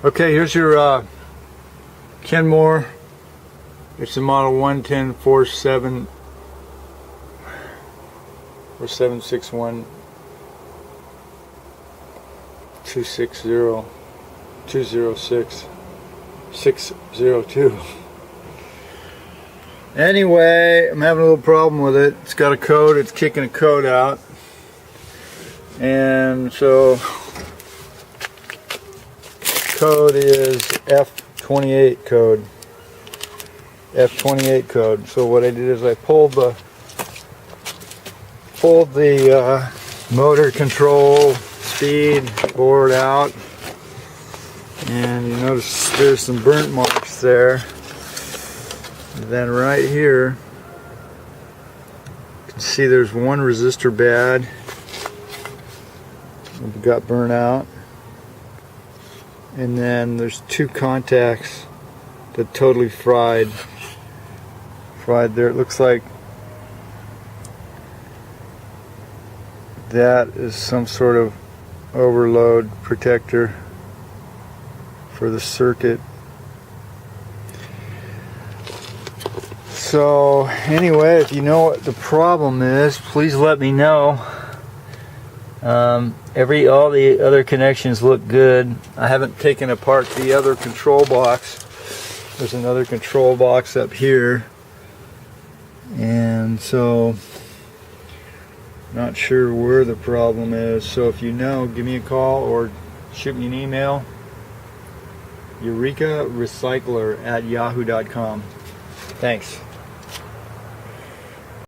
Okay, here's your Kenmore. It's the model 11047 or 761 260 206 602. Anyway, I'm having a little problem with it. It's got a code, it's kicking a code out. And so code is F28 code. F28 code. So what I did is I pulled the motor control speed board out, and you notice there's some burnt marks there. And then right here you can see there's one resistor bad. It got burnt out, and then there's two contacts that totally fried there. It looks like that is some sort of overload protector for the circuit. So anyway, if you know what the problem is, please let me know. All the other connections look good. I haven't taken apart the other control box. There's another control box up here, and so not sure where the problem is. So if you know, give me a call or shoot me an email. EurekaRecycler@yahoo.com. Thanks.